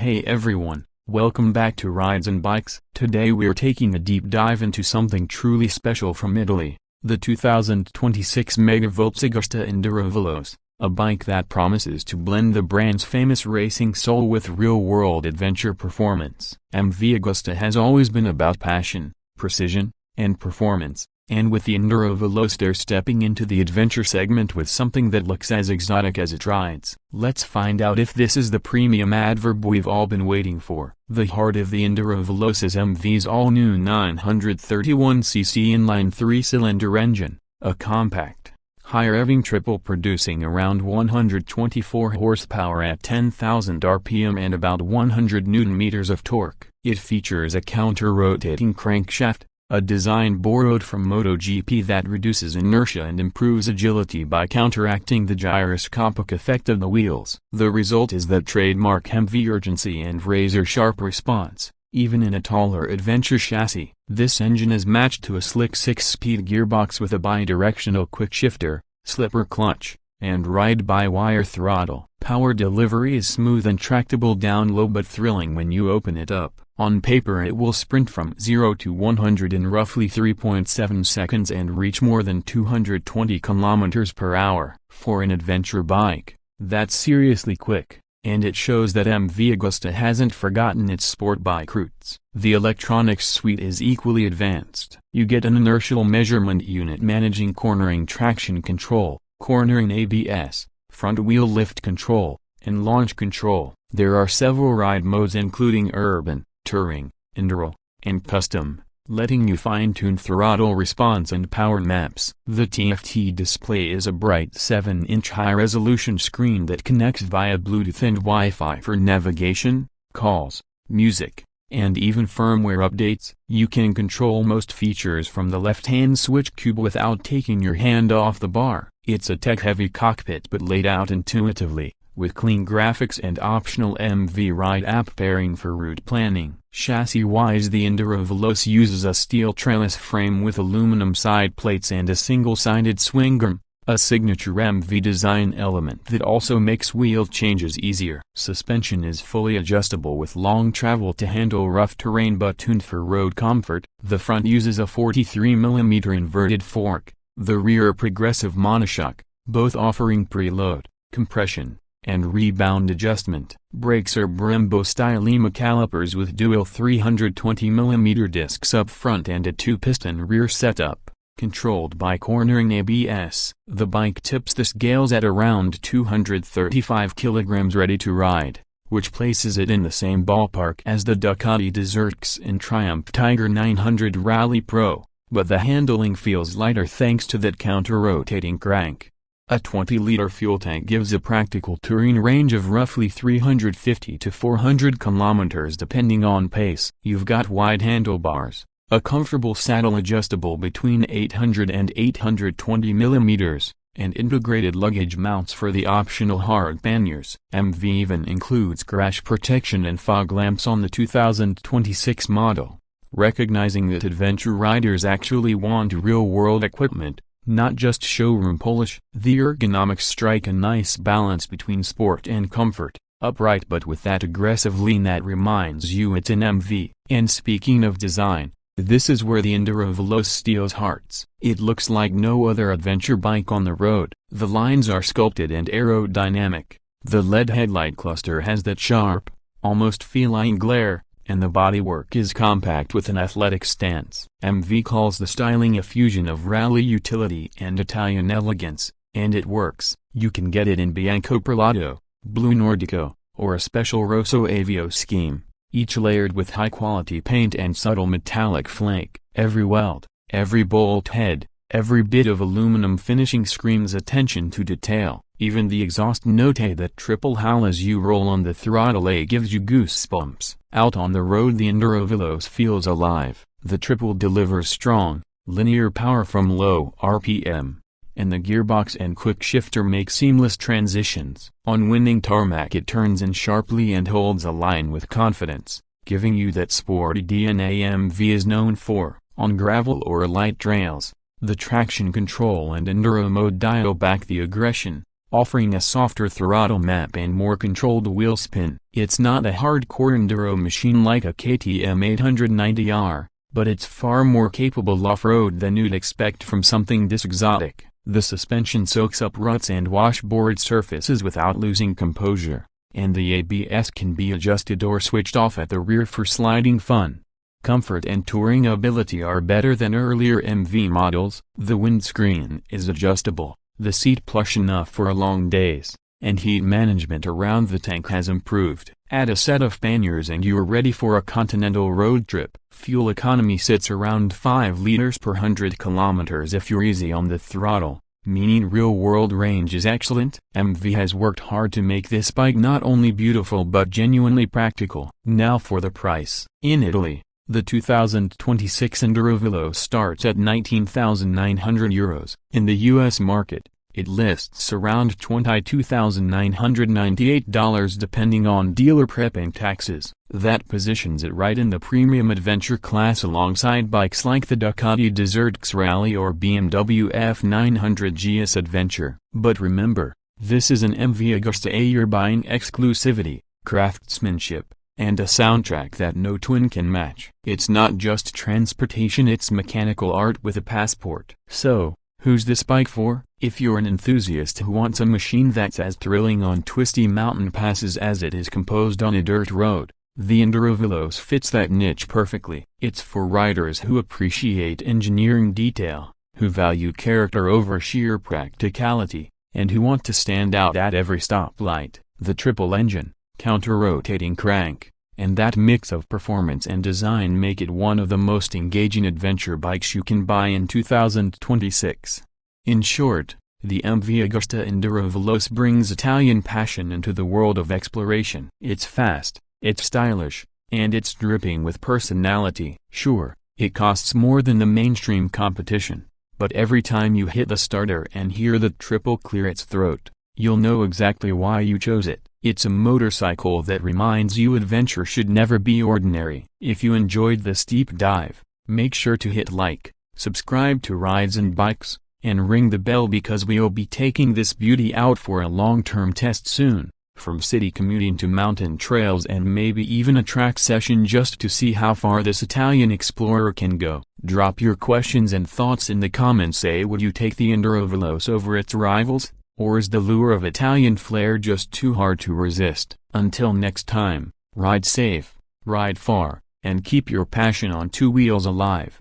Hey everyone, welcome back to Ridezonebikes. Today we're taking a deep dive into something truly special from Italy, the 2026 Megavolts Agusta Enduro Veloce, a bike that promises to blend the brand's famous racing soul with real-world adventure performance. MV Agusta has always been about passion, precision, and performance, and with the Enduro Veloce they're stepping into the adventure segment with something that looks as exotic as it rides. Let's find out if this is the premium adverb we've all been waiting for. The heart of the Enduro Veloce is MV's all-new 931cc inline 3-cylinder engine, a compact, high-revving triple producing around 124 horsepower at 10,000 RPM and about 100 Nm of torque. It features a counter-rotating crankshaft, a design borrowed from MotoGP that reduces inertia and improves agility by counteracting the gyroscopic effect of the wheels. The result is that trademark MV urgency and razor-sharp response, even in a taller adventure chassis. This engine is matched to a slick 6-speed gearbox with a bi-directional quickshifter, slipper clutch, and ride-by-wire throttle. Power delivery is smooth and tractable down low but thrilling when you open it up. On paper it will sprint from 0 to 100 in roughly 3.7 seconds and reach more than 220 km per hour. For an adventure bike, that's seriously quick, and it shows that MV Agusta hasn't forgotten its sport bike roots. The electronics suite is equally advanced. You get an inertial measurement unit managing cornering traction control, cornering ABS, front wheel lift control, and launch control. There are several ride modes including urban, touring, enduro, and custom, letting you fine-tune throttle response and power maps. The TFT display is a bright 7-inch high-resolution screen that connects via Bluetooth and Wi-Fi for navigation, calls, music, and even firmware updates. You can control most features from the left-hand switch cube without taking your hand off the bar. It's a tech-heavy cockpit but laid out intuitively, with clean graphics and optional MV Ride app pairing for route planning. Chassis-wise, the Enduro Veloce uses a steel trellis frame with aluminum side plates and a single-sided swing arm, a signature MV design element that also makes wheel changes easier. Suspension is fully adjustable with long travel to handle rough terrain but tuned for road comfort. The front uses a 43mm inverted fork, the rear a progressive monoshock, both offering preload, compression, and rebound adjustment. Brakes are Brembo-style EMA calipers with dual 320mm discs up front and a 2-piston rear setup, controlled by cornering ABS. The bike tips the scales at around 235 kg ready to ride, which places it in the same ballpark as the Ducati Deserts and Triumph Tiger 900 Rally Pro, but the handling feels lighter thanks to that counter-rotating crank. A 20-liter fuel tank gives a practical touring range of roughly 350 to 400 km depending on pace. You've got wide handlebars, a comfortable saddle adjustable between 800 and 820 mm, and integrated luggage mounts for the optional hard panniers. MV even includes crash protection and fog lamps on the 2026 model. Recognizing that adventure riders actually want real-world equipment, not just showroom polish, the ergonomics strike a nice balance between sport and comfort, upright but with that aggressive lean that reminds you it's an MV. And speaking of design, this is where the Enduro Veloce steals hearts. It looks like no other adventure bike on the road. The lines are sculpted and aerodynamic, the LED headlight cluster has that sharp, almost feline glare, and the bodywork is compact with an athletic stance. MV calls the styling a fusion of rally utility and Italian elegance, and it works. You can get it in Bianco Perlato, Blue Nordico, or a special Rosso Avio scheme, each layered with high-quality paint and subtle metallic flake. Every weld, every bolt head, every bit of aluminum finishing screams attention to detail. Even the exhaust note that triple howl as you roll on the throttle gives you goosebumps. Out on the road the Enduro Veloce feels alive. The triple delivers strong, linear power from low RPM, and the gearbox and quickshifter make seamless transitions. On winning tarmac it turns in sharply and holds a line with confidence, giving you that sporty DNA MV is known for. On gravel or light trails, the traction control and enduro mode dial back the aggression, offering a softer throttle map and more controlled wheel spin. It's not a hardcore enduro machine like a KTM 890R, but it's far more capable off-road than you'd expect from something this exotic. The suspension soaks up ruts and washboard surfaces without losing composure, and the ABS can be adjusted or switched off at the rear for sliding fun. Comfort and touring ability are better than earlier MV models. The windscreen is adjustable, the seat plush enough for long days, and heat management around the tank has improved. Add a set of panniers and you're ready for a continental road trip. Fuel economy sits around 5 liters per 100 kilometers if you're easy on the throttle, meaning real-world range is excellent. MV has worked hard to make this bike not only beautiful but genuinely practical. Now for the price. In Italy, the 2026 Enduro Veloce starts at €19,900. In the US market, it lists around $22,998 depending on dealer prep and taxes. That positions it right in the premium adventure class alongside bikes like the Ducati Desert X Rally or BMW F900 GS Adventure. But remember, this is an MV Agusta A. You're buying exclusivity, craftsmanship, and a soundtrack that no twin can match. It's not just transportation, it's mechanical art with a passport. So, who's this bike for? If you're an enthusiast who wants a machine that's as thrilling on twisty mountain passes as it is composed on a dirt road, the Enduro Veloce fits that niche perfectly. It's for riders who appreciate engineering detail, who value character over sheer practicality, and who want to stand out at every stoplight. The triple engine, counter-rotating crank, and that mix of performance and design make it one of the most engaging adventure bikes you can buy in 2026. In short, the MV Agusta Enduro Veloce brings Italian passion into the world of exploration. It's fast, it's stylish, and it's dripping with personality. Sure, it costs more than the mainstream competition, but every time you hit the starter and hear the triple clear its throat, you'll know exactly why you chose it. It's a motorcycle that reminds you adventure should never be ordinary. If you enjoyed this deep dive, make sure to hit like, subscribe to Rides and Bikes, and ring the bell because we'll be taking this beauty out for a long-term test soon, from city commuting to mountain trails and maybe even a track session just to see how far this Italian explorer can go. Drop your questions and thoughts in the comments. Say, would you take the Enduro Veloce over its rivals? Or is the lure of Italian flair just too hard to resist? Until next time, ride safe, ride far, and keep your passion on two wheels alive.